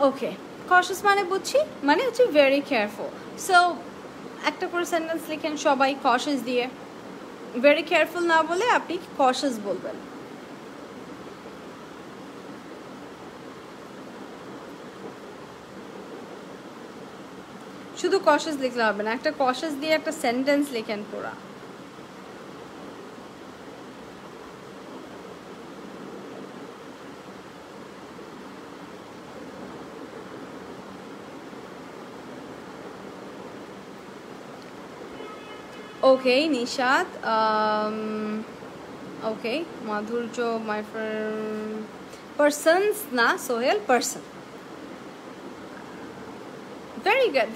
ওকে, cautious মানে বুঝছি, মানে হচ্ছে ভেরি কেয়ারফুল। সো একটা করে সেন্টেন্স লিখেন সবাই cautious দিয়ে। ভেরি কেয়ারফুল না বলে আপনি cautious বলবেন। শুধু cautious লিখলে হবে না, একটা cautious দিয়ে একটা সেন্টেন্স লিখেন পুরা। ওকে নিশাদ, ওকে মাধুর্য, মাই ফ্রেন্ড পার্সনস না Sohel, person.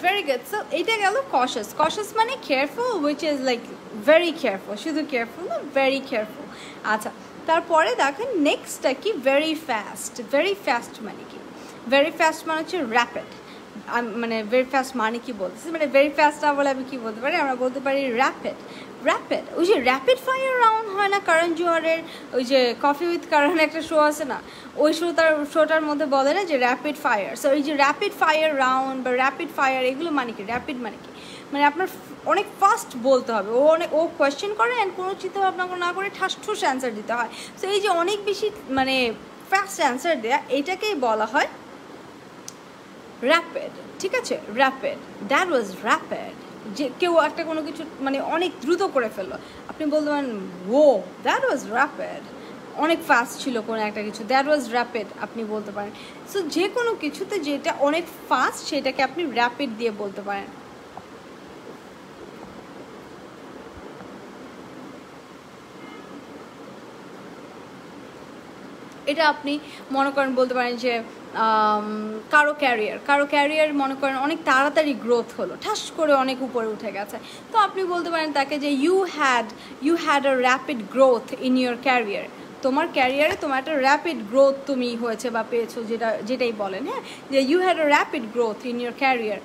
very good. So এটা গেল cautious মানে careful, which is like very careful, শুধু careful না, very careful। আচ্ছা, তারপরে দেখেন নেক্সটটা কি? very fast মানে কি? very fast মানে হচ্ছে rapid। মানে ভেরি ফাস্ট মানে কি বলতেছি, মানে ভেরি ফাস্ট না বলে আমি কি বলতে পারি? আমরা বলতে পারি র্যাপিড। ওই যে র্যাপিড ফায়ার রাউন্ড হয় না কারণ জোহারের, ওই যে কফি উইথ কারণ একটা শো আছে না, ওই শোটার মধ্যে বলে না যে র্যাপিড ফায়ার। সো এই যে র্যাপিড ফায়ার রাউন্ড বা র্যাপিড ফায়ার, এগুলো মানে কি? র্যাপিড মানে কি? মানে আপনার অনেক ফাস্ট বলতে হবে। ও কোয়েশ্চেন করে অ্যান্ড কোনো চিন্তা ভাবনা না করে ঠাস অ্যান্সার দিতে হয়। সো এই যে অনেক বেশি মানে ফাস্ট অ্যান্সার দেয়া, এটাকেই বলা হয় র্যাপিড, ঠিক আছে, র্যাপিড, দ্যাট ওয়াজ র্যাপিড। যে কেউ একটা কোনো কিছু মানে অনেক দ্রুত করে ফেললো, আপনি বলতে পারেন ও দ্যাট ওয়াজ র্যাপিড, অনেক ফাস্ট ছিল কোনো একটা কিছু, দ্যাট ওয়াজ র্যাপিড আপনি বলতে পারেন। সো যে কোনো কিছুতে যেটা অনেক ফাস্ট সেটাকে আপনি র্যাপিড দিয়ে বলতে পারেন। এটা আপনি মনে করেন বলতে পারেন যে কারো ক্যারিয়ার মনে করেন অনেক তাড়াতাড়ি গ্রোথ হলো, ঠাস করে অনেক উপরে উঠে গেছে, তো আপনি বলতে পারেন তাকে যে you had a rapid growth in your career, তোমার ক্যারিয়ারে তোমার একটা র্যাপিড গ্রোথ তুমি হয়েছে বা পেয়েছো, যেটাই বলেন, হ্যাঁ, যে you had a rapid growth in your career,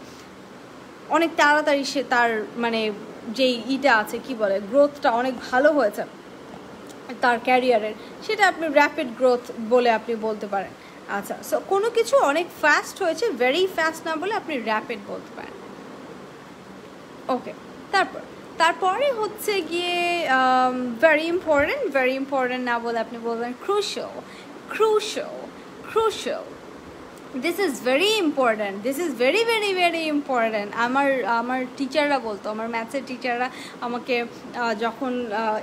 অনেক তাড়াতাড়ি সে তার মানে যেই ইটা আছে কি বলে গ্রোথটা অনেক ভালো হয়েছে তার ক্যারিয়ারের, সেটা আপনি র্যাপিড গ্রোথ বলে আপনি বলতে পারেন। আচ্ছা, সো কোনো কিছু অনেক ফাস্ট হয়েছে, ভেরি ফাস্ট না বলে আপনি র্যাপিড বলতে পারেন। ওকে, তারপরে হচ্ছে গিয়ে ভেরি ইম্পর্টেন্ট না বলে আপনি বলবেন crucial. This is very important, this is very very very important. আমার টিচাররা বলতো, আমার ম্যাথসের টিচাররা আমাকে যখন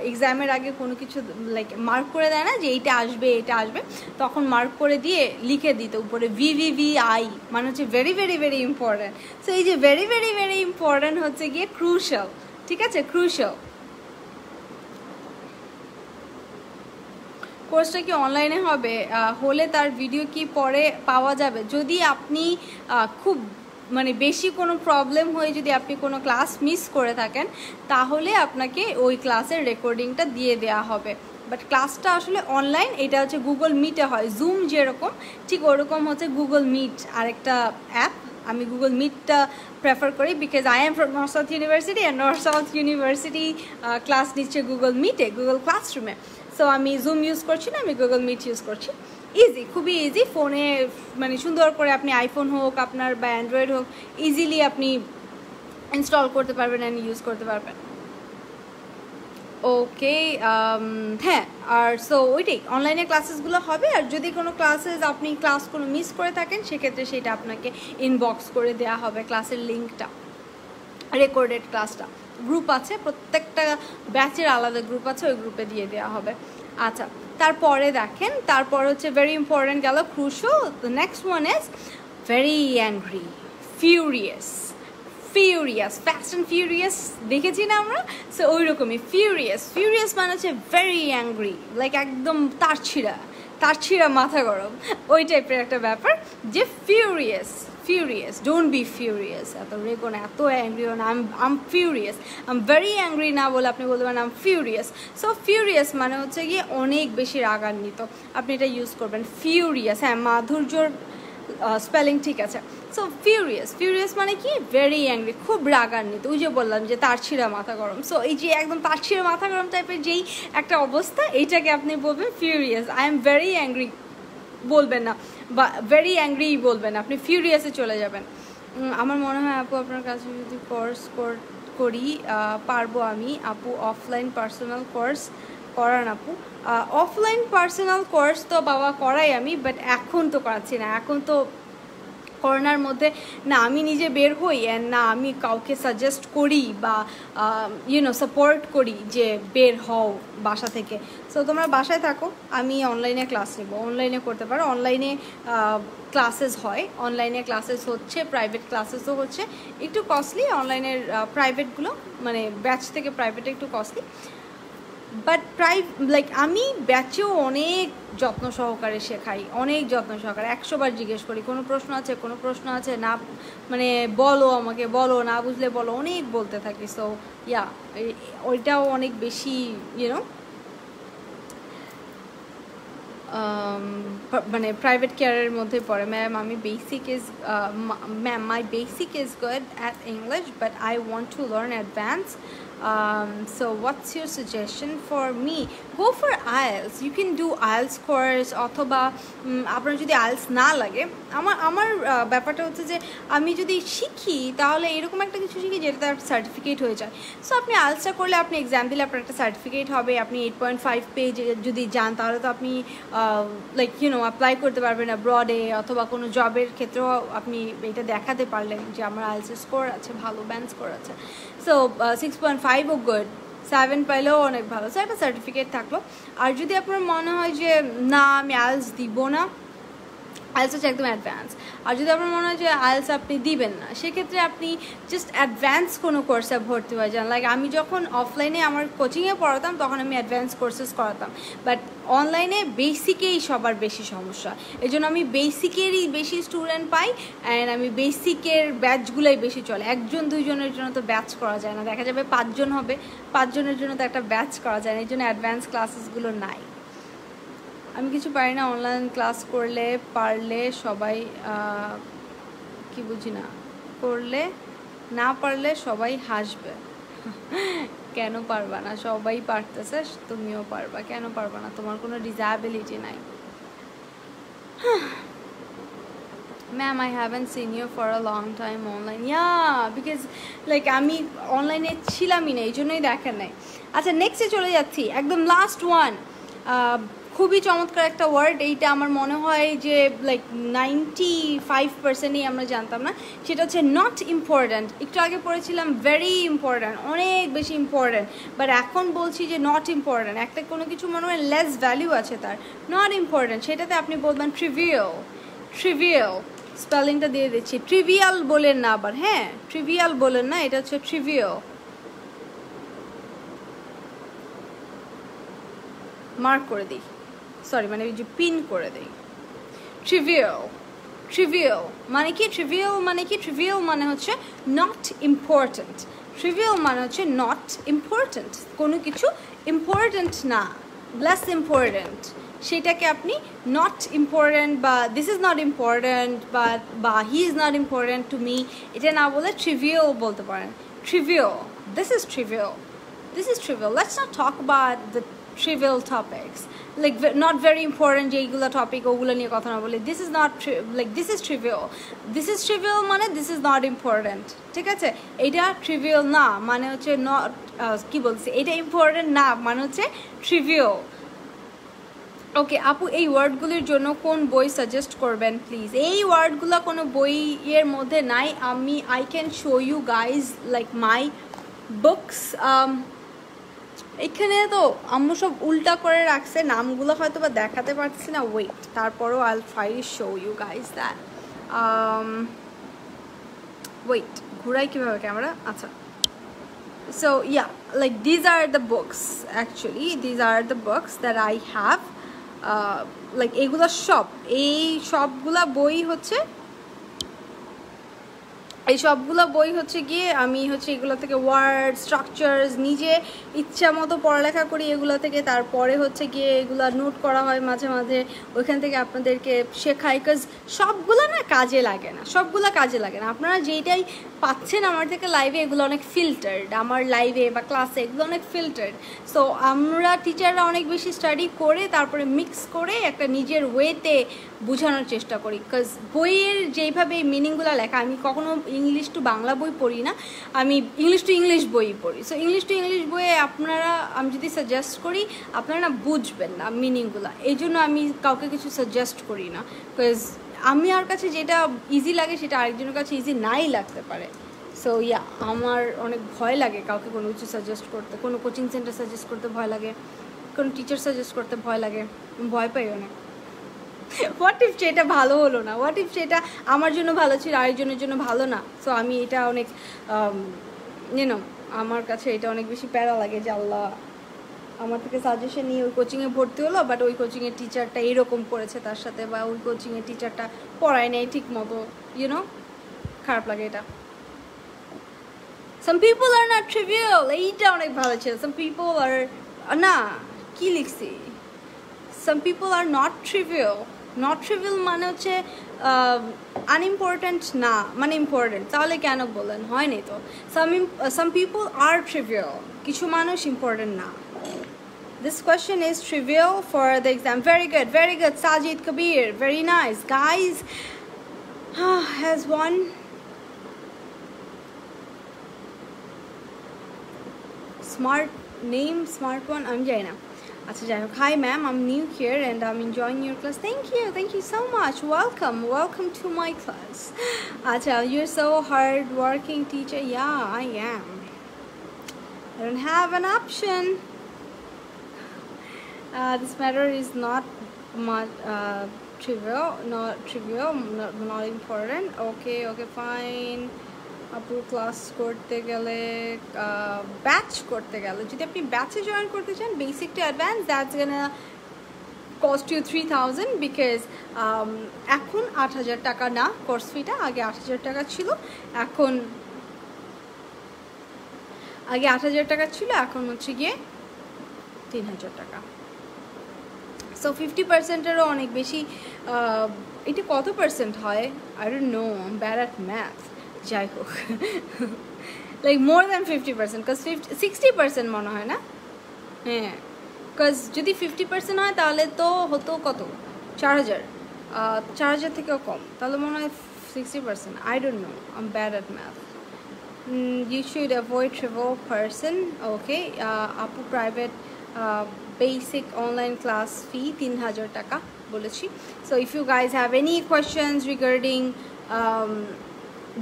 এক্সামের আগে কোনো কিছু লাইক মার্ক করে দেয় না যে এইটা আসবে তখন মার্ক করে দিয়ে লিখে দিত উপরে VVVI, মানে হচ্ছে very very very important. So এই যে ভেরি ভেরি ভেরি ইম্পর্ট্যান্ট হচ্ছে গিয়ে ক্রুশাল, ঠিক আছে, ক্রুশাল। কোর্সটা কি অনলাইনে হবে? হলে তার ভিডিও কি পরে পাওয়া যাবে? যদি আপনি খুব মানে বেশি কোনো প্রবলেম হয়ে যদি আপনি কোনো ক্লাস মিস করে থাকেন তাহলে আপনাকে ওই ক্লাসের রেকর্ডিংটা দিয়ে দেওয়া হবে, বাট ক্লাসটা আসলে অনলাইন, এটা হচ্ছে গুগল মিটে হয়, জুম যেরকম ঠিক ওরকম হচ্ছে গুগল মিট আরেকটা অ্যাপ। আমি গুগল মিটটা প্রেফার করি because I am from north south university, and north south university class নিচ্ছে গুগল মিটে, গুগল ক্লাসরুমে। সো আমি জুম ইউজ করছি না, আমি গুগল মিট ইউজ করছি। ইজি, খুবই ইজি, ফোনে মানে সুন্দর করে আপনি আইফোন হোক আপনার বা অ্যান্ড্রয়েড হোক ইজিলি আপনি ইনস্টল করতে পারবেন অ্যান্ড ইউজ করতে পারবেন। ওকে, হ্যাঁ, আর সো ওইটাই অনলাইনে ক্লাসেসগুলো হবে, আর যদি কোনো আপনি ক্লাস কোনো মিস করে থাকেন সেক্ষেত্রে সেটা আপনাকে ইনবক্স করে দেওয়া হবে, ক্লাসের লিঙ্কটা, রেকর্ডেড ক্লাসটা। গ্রুপ আছে, প্রত্যেকটা ব্যাচের আলাদা গ্রুপ আছে, ওই গ্রুপে দিয়ে দেওয়া হবে। আচ্ছা, তারপরে দেখেন, তারপর হচ্ছে ভেরি ইম্পর্টেন্ট গেল crucial. The next one is very angry, furious, fast and furious দেখেছি না আমরা, সো ওই রকমই ফিউরিয়াস মানে হচ্ছে ভেরি অ্যাংরি, লাইক একদম তারছিড়া মাথা গরম, ওই টাইপের একটা ব্যাপার, যে ফিউরিয়াস, ডোন্ট বি ফিউরিয়াস, এত রেগো না, এত অ্যাংরিও না, আম ফিউরিয়াস, আম ভেরি অ্যাংরি না বলে আপনি বলতে পারেন আম ফিউরিয়াস। সো ফিউরিয়াস মানে হচ্ছে গিয়ে অনেক বেশি রাগান্বিত, আপনি এটা ইউজ করবেন ফিউরিয়াস, হ্যাঁ, মাধুর্যর স্পেলিং ঠিক আছে। সো ফিউরিয়াস মানে কি ভেরি অ্যাংরি, খুব রাগান্বিত, ওই যে বললাম যে তারছিড়া মাথা গরম, সো এই যে একদম তারছিড়া মাথা গরম টাইপের যেই একটা অবস্থা, এইটাকে আপনি বলবেন furious. I am very angry বলবেন না, বা ভেরি অ্যাংরি বলবেন, আপনি ফিউরিয়াসে চলে যাবেন। আমার মনে হয় আপু আপনার কাছে যদি কোর্স করি পারবো আমি আপু, অফলাইন পার্সোনাল কোর্স করান আপু। অফলাইন পার্সোনাল কোর্স তো বাবা করাই আমি, বাট এখন তো করাচ্ছি না, এখন তো করোনার মধ্যে না আমি নিজে বের হই, অ্যান্ড না আমি কাউকে সাজেস্ট করি বা সাপোর্ট করি যে বের হও বাসা থেকে। সো তোমরা বাসায় থাকো, আমি অনলাইনে ক্লাস নেবো, অনলাইনে করতে পারো, অনলাইনে ক্লাসেস হয়, অনলাইনে ক্লাসেস হচ্ছে, প্রাইভেট ক্লাসেসও হচ্ছে, একটু কস্টলি অনলাইনের প্রাইভেটগুলো, মানে ব্যাচ থেকে প্রাইভেটে একটু কস্টলি, বাট লাইক আমি ব্যাচেও অনেক যত্ন সহকারে শেখাই, অনেক যত্ন সহকারে, 100 বার জিজ্ঞেস করি কোনো প্রশ্ন আছে না, মানে বলো আমাকে, বলো না বুঝলে বলো, অনেক বলতে থাকি। সো ইয়া, ওইটাও অনেক বেশি মানে প্রাইভেট কেয়ারের মধ্যে পড়ে। ম্যাম আমি my basic is good at English but I want to learn advance So what's your suggestion for me? Go for IELTS. You can do IELTS course অথবা আপনার যদি IELTS না লাগে, আমার ব্যাপারটা হচ্ছে যে আমি যদি শিখি তাহলে এরকম একটা কিছু শিখি যেটাতে একটা সার্টিফিকেট হয়ে যায়। সো আপনি IELTSটা করলে আপনি এক্সাম দিলে আপনার একটা সার্টিফিকেট হবে। আপনি 8.5 পেজ যদি যান তাহলে তো আপনি লাইক অ্যাপ্লাই করতে পারবেন অ্যাব্রডে, অথবা কোনো জবের ক্ষেত্রেও আপনি এটা দেখাতে পারলেন যে আমার IELTS স্কোর আছে, ভালো ব্যান্ড স্কোর আছে। সো 6.5ও গুড, 7 পাইলেও অনেক ভালো। সো একটা সার্টিফিকেট থাকলো। আর যদি আপনার মনে হয় যে না আমি IELTS দিব না, IELTS হচ্ছে একদম অ্যাডভান্স, আর যদি আপনার মনে হয় যে IELTS আপনি দিবেন না, সেক্ষেত্রে আপনি জাস্ট অ্যাডভান্স কোনো কোর্সে ভর্তি হয়ে যান। লাইক আমি যখন অফলাইনে আমার কোচিংয়ে পড়াতাম তখন আমি অ্যাডভান্স কোর্সেস করাতাম, বাট অনলাইনে বেসিকেই সবার বেশি সমস্যা। এই জন্য আমি বেসিকেরই বেশি স্টুডেন্ট পাই, অ্যান্ড আমি বেসিকের ব্যাচগুলোই বেশি চলে। 1-2 জনের জন্য তো ব্যাচ করা যায় না, দেখা যাবে 5 জন হবে, 5 জনের জন্য তো একটা ব্যাচ করা যায় না। এই জন্য অ্যাডভান্স ক্লাসেসগুলো নাই। আমি কিছু পারি না, অনলাইন ক্লাস করলে পারলে সবাই কি বুঝি না, করলে না পারলে সবাই হাসবে। কেন পারবা না? সবাই পারতেছে, তুমিও পারবা, কেন পারবা না? তোমার কোনো ডিসএবিলিটি নাই। Ma'am I haven't seen you for a long time online. Because like আমি অনলাইনে ছিলামই না, এই জন্যই দেখেন নাই। আচ্ছা, নেক্সটে চলে যাচ্ছি, একদম লাস্ট ওয়ান। খুবই চমৎকার একটা ওয়ার্ড, এইটা আমার মনে হয় যে লাইক 95%ই আমরা জানতাম না, সেটা হচ্ছে নট ইম্পর্ট্যান্ট। একটু আগে পড়েছিলাম ভেরি ইম্পর্ট্যান্ট, অনেক বেশি ইম্পর্ট্যান্ট, বাট এখন বলছি যে নট ইম্পর্ট্যান্ট। একটা কোনো কিছু মনে হয় লেস ভ্যালু আছে তার, নট ইম্পর্ট্যান্ট, সেটাতে আপনি বলবেন ট্রিভিয়াল। ট্রিভিয়াল স্পেলিংটা দিয়ে দিচ্ছি, ট্রিভিয়াল বলেন না আবার, হ্যাঁ ট্রিভিয়াল বলেন না, এটা হচ্ছে ট্রিভিয়াল। মার্ক করে দিই, সরি মানে ওই যে পিন করে দিই। ট্রিভিয়াল, ট্রিভিয়াল মানে কি? ট্রিভিয়াল মানে কি? ট্রিভিয়াল মানে হচ্ছে নট ইম্পর্ট্যান্ট। ট্রিভিয়াল মানে হচ্ছে নট ইম্পর্ট্যান্ট, কোনো কিছু ইম্পর্ট্যান্ট না, লেস ইম্পর্ট্যান্ট, সেটাকে আপনি নট ইম্পর্ট্যান্ট বা দিস ইজ নট ইম্পর্ট্যান্ট বা he is not important to me, এটা না বলে ট্রিভিয়াল বলতে পারেন। Trivial, this is trivial, this is trivial. Let's not talk about the trivial topics, like not very important যেইগুলো টপিক ওগুলো নিয়ে কথা না বলে, this is not like this is trivial. This is trivial মানে this is not important, ঠিক আছে? এটা trivial না মানে হচ্ছে not কি বলছি, এটা important না মানে হচ্ছে trivial। ওকে আপু, এই ওয়ার্ডগুলির জন্য কোন বই সাজেস্ট করবেন প্লিজ? এই ওয়ার্ডগুলো কোনো বইয়ের মধ্যে নাই। আমি I can show you guys like my books. এখানে তো আম্মু সব উল্টা করে রাখছে, নামগুলো হয়তো বা দেখাতে পারছি না, ওয়েট, তারপরও I will try to show you guys that. Wait, ঘুরাই কীভাবে ক্যামেরা? আচ্ছা, so yeah, like these are the books, actually these are the books that I have. Like এগুলো সব, এই সবগুলা বই হচ্ছে, এই সবগুলো বই হচ্ছে গিয়ে আমি হচ্ছে এগুলো থেকে ওয়ার্ড স্ট্রাকচার্স নিজে ইচ্ছা মতো পড়ালেখা করি এগুলো থেকে, তারপরে হচ্ছে গিয়ে এগুলো নোট করা হয় মাঝে মাঝে, ওইখান থেকে আপনাদেরকে শেখাই। বিকজ সবগুলো না কাজে লাগে না, সবগুলো কাজে লাগে না। আপনারা যেইটাই পাচ্ছেন আমার থেকে লাইভে, এগুলো অনেক ফিল্টার্ড, আমার লাইভে বা ক্লাসে এগুলো অনেক ফিল্টার্ড। সো আমরা টিচাররা অনেক বেশি স্টাডি করে তারপরে মিক্স করে একটা নিজের ওয়েতে বোঝানোর চেষ্টা করি। বিকজ বইয়ের যেইভাবে মিনিংগুলো লেখা, আমি কখনো ইংলিশ টু বাংলা বই পড়ি না, আমি ইংলিশ টু ইংলিশ বই পড়ি। সো ইংলিশ টু ইংলিশ বইয়ে আপনারা, আমি যদি সাজেস্ট করি আপনারা না বুঝবেন না মিনিংগুলো, এই জন্য আমি কাউকে কিছু সাজেস্ট করি না। বিকজ আমার কাছে যেটা ইজি লাগে সেটা আরেকজনের কাছে ইজি নাই লাগতে পারে। সো ইয়া, আমার অনেক ভয় লাগে কাউকে কোনো কিছু সাজেস্ট করতে, কোনো কোচিং সেন্টার সাজেস্ট করতে ভয় লাগে, কোনো টিচার সাজেস্ট করতে ভয় লাগে, ভয় পাই অনেক। হোয়াট ইফ সেটা ভালো হলো না, হোয়াট ইফ সেটা আমার জন্য ভালো ছিল আরেকজনের জন্য ভালো না। সো আমি এটা অনেক ইউনো, আমার কাছে এটা অনেক বেশি প্যারা লাগে যে আল্লাহ আমার থেকে সাজেশন নিয়ে ওই কোচিংয়ে ভর্তি হলো, বাট ওই কোচিংয়ের টিচারটা এইরকম করেছে তার সাথে, বা ওই কোচিংয়ের টিচারটা পড়ায় নেই ঠিক মতো, ইউনো, খারাপ লাগে এটা। Some people are not trivial, এইটা অনেক ভালো ছিল। সাম পিপল আর না, কি লিখছি, some people are not trivial. Not trivial মানে হচ্ছে আনইম্পর্ট্যান্ট না মানে ইম্পর্ট্যান্ট, তাহলে কেন বলেন? হয়নি তো। সাম পিপল আর ট্রিভিয়াল, কিছু মানুষ ইম্পর্ট্যান্ট না। This question is trivial for the exam. Very good, Sajid Kabir, very nice. Guys, has one smart name, smart one, I'm Jaina. Hi ma'am, I'm new here and I'm enjoying your class. Thank you so much. Welcome to my class. You're so hard working teacher. Yeah, I am. I don't have an option. This matter is not much trivial, not important. Okay, fine. আপু ক্লাস করতে গেলে ব্যাচ করতে গেলে যদি আপনি ব্যাচে জয়েন করতে চান basic to advance, that's gonna cost you 3000 because এখন 8000 টাকা না কোর্স ফিটা, আগে 8000 টাকা ছিল, এখন আগে 8000 টাকা ছিল, এখন হচ্ছে গিয়ে 3000 টাকা। সো 50%-এরও অনেক বেশি। এটা কত পার্সেন্ট হয়? I don't know, I am bad at math. যাই হোক, লাইক মোর দ্যান 50%, বিকজ 60% মনে হয় না। হ্যাঁ, বিকজ যদি 50% হয় তাহলে তো হতো কত, 4000 থেকেও কম, তাহলে মনে হয় 60%। I don't know, I am bad at math. You should avoid trivial person. Okay, আপু private basic online class fee 3000 টাকা বলেছি। So if you guys have any questions regarding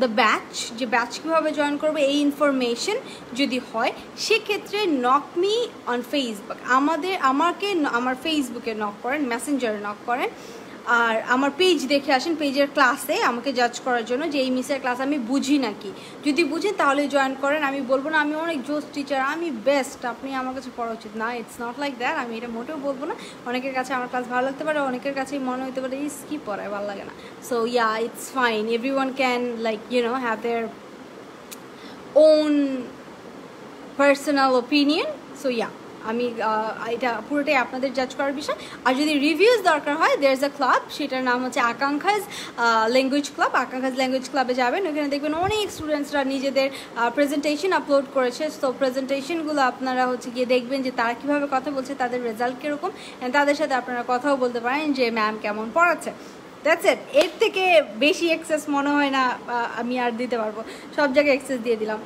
the batch, যে ব্যাচ কীভাবে জয়েন করবে এই ইনফরমেশন যদি হয়, সেক্ষেত্রে নক মি অন ফেসবুক। আমাকে আমার ফেসবুকে নক করেন, মেসেঞ্জারে নক করেন, আর আমার পেজ দেখে আসেন, পেজের ক্লাসে আমাকে জাজ করার জন্য যে এই মিসের ক্লাস আমি বুঝি নাকি। যদি বুঝেন তাহলে জয়েন করেন। আমি বলবো না আমি অনেক জোস টিচার, আমি বেস্ট, আপনি আমার কাছে পড়া উচিত না। ইটস নট লাইক দ্যাট, আমি এটা মোটেও বলবো না। অনেকের কাছে আমার ক্লাস ভালো লাগতে পারে, অনেকের কাছেই মনে হতে পারে ইস কি পড়ায়, ভালো লাগে না। So yeah, it's fine, everyone can like have their own personal opinion. So yeah, আমি এটা পুরোটাই আপনাদের জাজ করার বিষয়। আর যদি রিভিউজ দরকার হয়, দেয়ার ইজ আ ক্লাব, সেটার নাম হচ্ছে আকাঙ্ক্ষাজ ল্যাঙ্গুয়েজ ক্লাব। আকাঙ্ক্ষাজ ল্যাঙ্গুয়েজ ক্লাবে যাবেন, ওখানে দেখবেন অনেক স্টুডেন্টসরা নিজেদের প্রেজেন্টেশন আপলোড করেছে। সো প্রেজেন্টেশনগুলো আপনারা হচ্ছে গিয়ে দেখবেন যে তারা কীভাবে কথা বলছে, তাদের রেজাল্ট কীরকম, তাদের সাথে আপনারা কথাও বলতে পারেন যে ম্যাম কেমন পড়াচ্ছে। That's it. এর থেকে বেশি অ্যাক্সেস মনে হয় না আমি আর দিতে পারবো, সব জায়গায় অ্যাক্সেস দিয়ে দিলাম।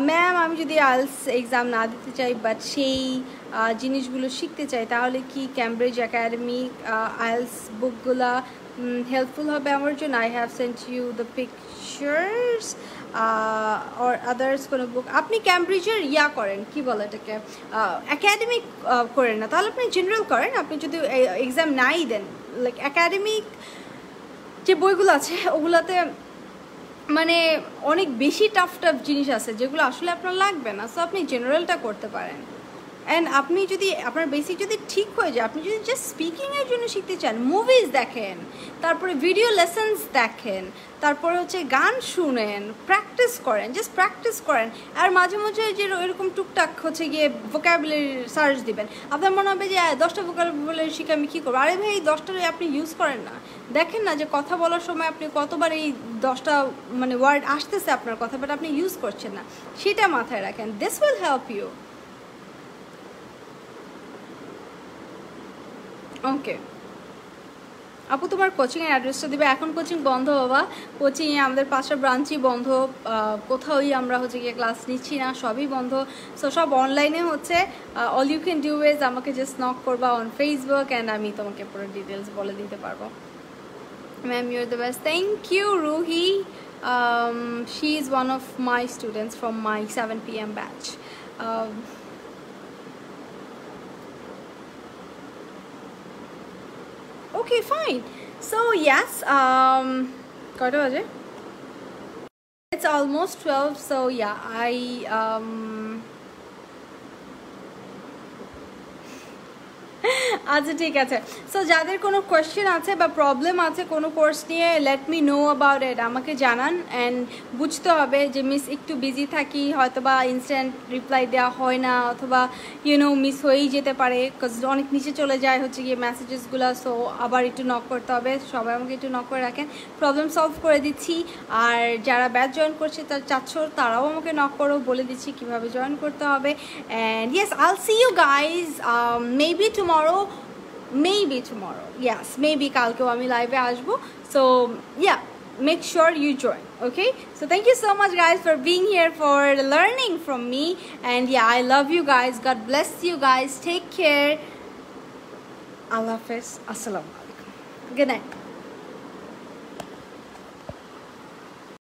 ম্যাম, আমি যদি আইএলটিএস এক্সাম না দিতে চাই বাট সেই জিনিসগুলো শিখতে চাই, তাহলে কি ক্যামব্রিজ একাডেমিক আইএলটিএস বুকগুলো হেল্পফুল হবে আমার জন্য? I have sent you the pictures or others কোনো বুক। আপনি ক্যামব্রিজের করেন, কি বলে এটাকে, একাডেমিক করেন না, তাহলে আপনি জেনারেল করেন। আপনি যদি এক্সাম নাই দেন, লাইক একাডেমিক যে বইগুলো আছে ওগুলোতে মানে অনেক বেশি টাফ জিনিস আছে যেগুলো আসলে আপনার লাগবে না। সো আপনি জেনারেলটা করতে পারেন। অ্যান্ড আপনি যদি আপনার বেসিক যদি ঠিক হয়ে যায়, আপনি যদি জাস্ট স্পিকিংয়ের জন্য শিখতে চান, মুভিজ দেখেন, তারপরে ভিডিও লেসন্স দেখেন, তারপরে হচ্ছে গান শুনেন, প্র্যাকটিস করেন, জাস্ট প্র্যাকটিস করেন। আর মাঝে মাঝে যে এরকম টুকটাক হচ্ছে গিয়ে ভোকাবুলারি সার্চ দিবেন। আপনার মনে হবে যে 10টা ভোকাবুলারি শিখে আমি কী করবো? আরে ভাই, এই 10টাই আপনি ইউজ করেন না। দেখেন না যে কথা বলার সময় আপনি কতবার এই 10টা মানে ওয়ার্ড আসতেছে আপনার কথা, বাট আপনি ইউজ করছেন না, সেটা মাথায় রাখেন। This will help you. Okay আপু, তোমার কোচিংয়ের অ্যাড্রেসটা দিবে। এখন কোচিং বন্ধ বাবা, কোচিংয়ে আমাদের 5টা ব্রাঞ্চই বন্ধ, কোথাওই আমরা হচ্ছে গিয়ে ক্লাস নিচ্ছি না, সবই বন্ধ। সো সব অনলাইনে হচ্ছে। All you can do is আমাকে জাস্ট নক করবা অন ফেসবুক অ্যান্ড আমি তোমাকে পুরো ডিটেলস বলে দিতে পারবো। Ma'am, you are the best. Thank you Ruhi. She is one of my students from my 7 PM ব্যাচ। Okay, fine. So yes, kota baje? It's almost 12. So yeah, আচ্ছা ঠিক আছে। সো যাদের কোনো কোয়েশ্চেন আছে বা প্রবলেম আছে কোনো কোর্স নিয়ে, late me know about it, আমাকে জানান। অ্যান্ড বুঝতে হবে যে মিস একটু বিজি থাকি, হয়তো বা ইনস্ট্যান্ট রিপ্লাই দেওয়া হয় না, অথবা মিস হয়েই যেতে পারে, বিকজ অনেক নিচে চলে যায় হচ্ছে গিয়ে মেসেজেসগুলো। সো আবার একটু নক করতে হবে, সবাই আমাকে একটু নক করে রাখেন, প্রবলেম সলভ করে দিচ্ছি। আর যারা ব্যাচ জয়েন করছে চাচ্ছ তারাও আমাকে নক করো, বলে দিচ্ছি কীভাবে জয়েন করতে হবে। And yes, I'll see you guys maybe tomorrow, yes, maybe কালকেও আমি লাইভে আসবো। So yeah, make sure you join, okay? So thank you so much guys for being here, for learning from me, and yeah, I love you guys. God bless you guys. Take care. Allah Hafiz. Assalamu alaikum. Good night.